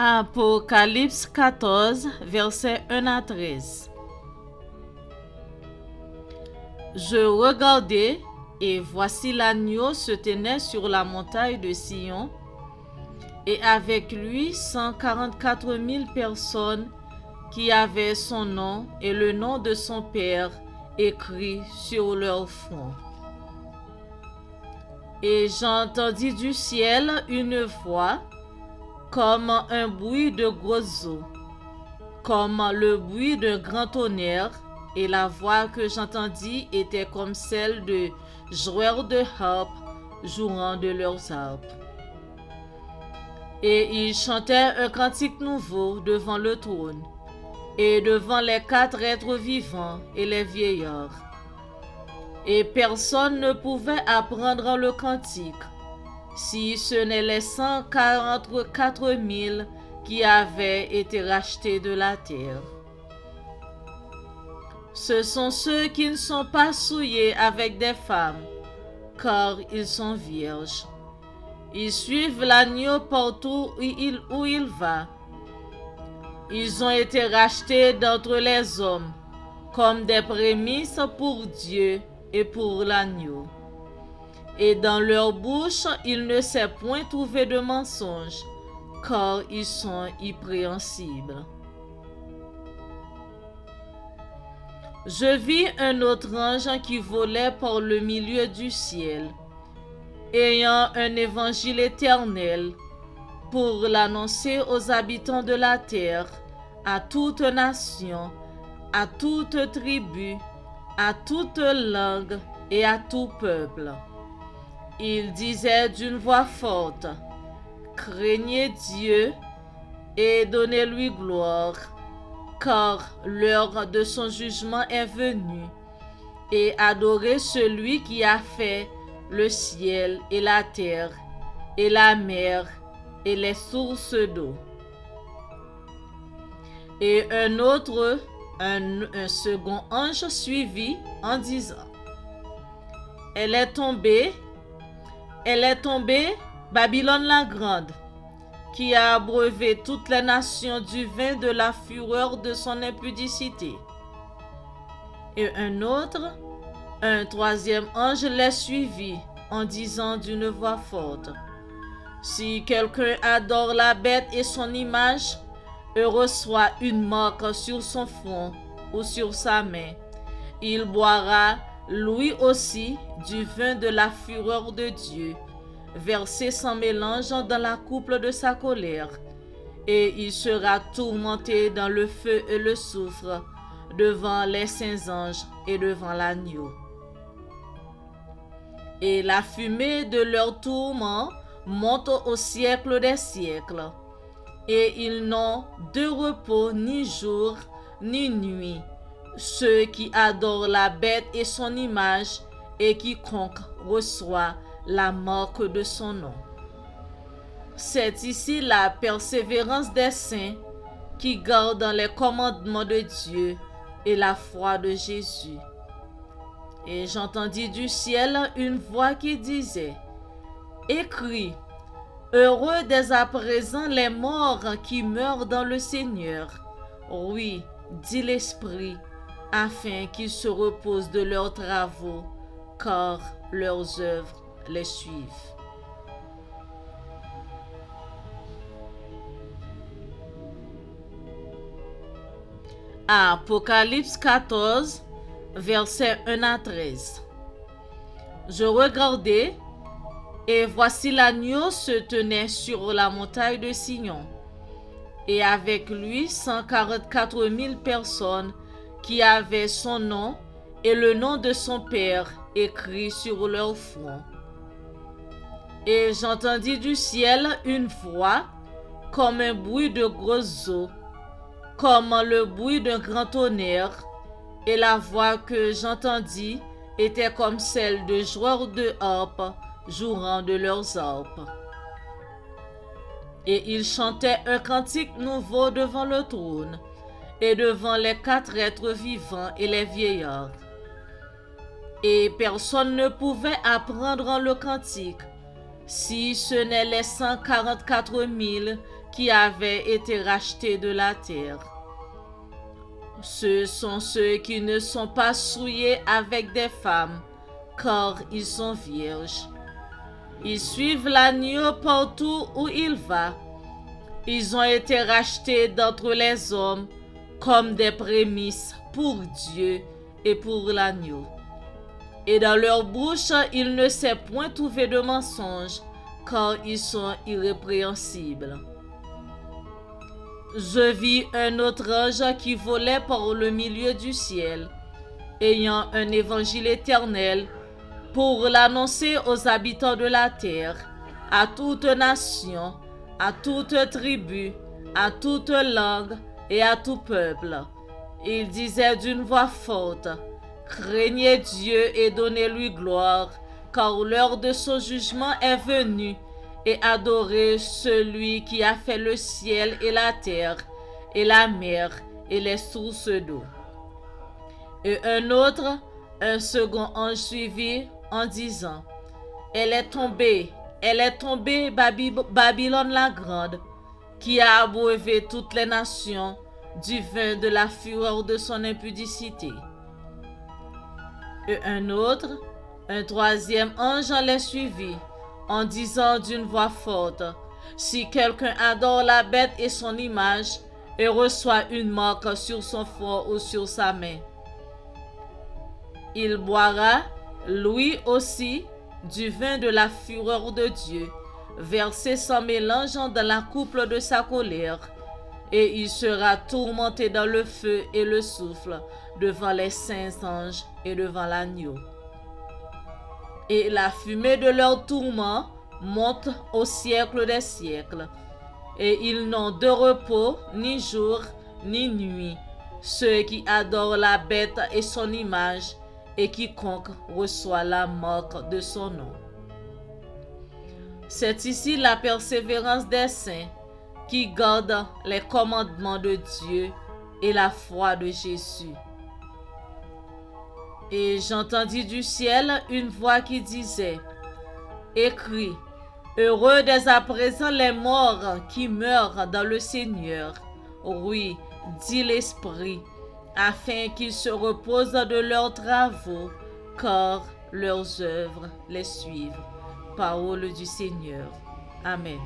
Apocalypse 14, versets 1 à 13. Je regardai, et voici l'agneau se tenait sur la montagne de Sion, et avec lui 144 000 personnes qui avaient son nom et le nom de son Père écrit sur leur front. Et j'entendis du ciel une voix comme un bruit de grosses eaux, comme le bruit d'un grand tonnerre, et la voix que j'entendis était comme celle de joueurs de harpe jouant de leurs harpes. Et ils chantaient un cantique nouveau devant le trône, et devant les 4 êtres vivants et les vieillards. Et personne ne pouvait apprendre le cantique, si ce n'est les 144 000 qui avaient été rachetés de la terre. Ce sont ceux qui ne sont pas souillés avec des femmes, car ils sont vierges. Ils suivent l'agneau partout où il va. Ils ont été rachetés d'entre les hommes, comme des prémices pour Dieu et pour l'agneau. Et dans leur bouche, il ne s'est point trouvé de mensonge, car ils sont irrépréhensibles. Je vis un autre ange qui volait par le milieu du ciel, ayant un évangile éternel, pour l'annoncer aux habitants de la terre, à toute nation, à toute tribu, à toute langue et à tout peuple. Il disait d'une voix forte: craignez Dieu et donnez-lui gloire, car l'heure de son jugement est venue, et adorez celui qui a fait le ciel et la terre, et la mer, et les sources d'eau. Et un second ange suivit en disant: Elle est tombée, Babylone la grande, qui a abreuvé toutes les nations du vin de la fureur de son impudicité. Et un troisième ange les suivit en disant d'une voix forte: Si quelqu'un adore la bête et son image, et reçoit une marque sur son front ou sur sa main, il boira lui aussi du vin de la fureur de Dieu, versé sans mélange dans la coupe de sa colère, et il sera tourmenté dans le feu et le soufre devant les saints anges et devant l'agneau. Et la fumée de leur tourment monte au siècle des siècles, et ils n'ont de repos ni jour ni nuit, ceux qui adorent la bête et son image, et quiconque reçoit la marque de son nom. C'est ici la persévérance des saints qui gardent les commandements de Dieu et la foi de Jésus. Et j'entendis du ciel une voix qui disait: Écris, heureux dès à présent les morts qui meurent dans le Seigneur. Oui, dit l'Esprit, afin qu'ils se reposent de leurs travaux, car leurs œuvres les suivent. Apocalypse 14, versets 1 à 13. Je regardai, et voici l'agneau se tenait sur la montagne de Sion, et avec lui 144 000 personnes qui avaient son nom et le nom de son Père écrit sur leur front. Et j'entendis du ciel une voix comme un bruit de grosses eaux, comme le bruit d'un grand tonnerre, et la voix que j'entendis était comme celle de joueurs de harpe jouant de leurs harpes. Et ils chantaient un cantique nouveau devant le trône, et devant les 4 êtres vivants et les vieillards. Et personne ne pouvait apprendre le cantique, si ce n'est les 144 000 qui avaient été rachetés de la terre. Ce sont ceux qui ne sont pas souillés avec des femmes, car ils sont vierges. Ils suivent l'agneau partout où il va. Ils ont été rachetés d'entre les hommes comme des prémices pour Dieu et pour l'agneau. Et dans leur bouche, il ne s'est point trouvé de mensonge, car ils sont irrépréhensibles. Je vis un autre ange qui volait par le milieu du ciel, ayant un évangile éternel pour l'annoncer aux habitants de la terre, à toute nation, à toute tribu, à toute langue et à tout peuple. Il disait d'une voix forte: craignez Dieu et donnez-lui gloire, car l'heure de son jugement est venue, et adorez celui qui a fait le ciel et la terre, et la mer et les sources d'eau. Et un second ange suivit en disant: elle est tombée, Babylone la grande, qui a abreuvé toutes les nations du vin de la fureur de son impudicité. Et un troisième ange les suivit, en disant d'une voix forte: si quelqu'un adore la bête et son image, et reçoit une marque sur son front ou sur sa main, il boira, lui aussi, du vin de la fureur de Dieu, versé sans mélange dans la coupe de sa colère, et il sera tourmenté dans le feu et le souffle, devant les saints anges et devant l'agneau. Et la fumée de leur tourment monte au siècle des siècles. Et ils n'ont de repos, ni jour, ni nuit, ceux qui adorent la bête et son image, et quiconque reçoit la marque de son nom. C'est ici la persévérance des saints, qui gardent les commandements de Dieu et la foi de Jésus. Et j'entendis du ciel une voix qui disait: écris, heureux dès à présent les morts qui meurent dans le Seigneur. Oui, dit l'Esprit, afin qu'ils se reposent de leurs travaux, car leurs œuvres les suivent. Parole du Seigneur. Amen.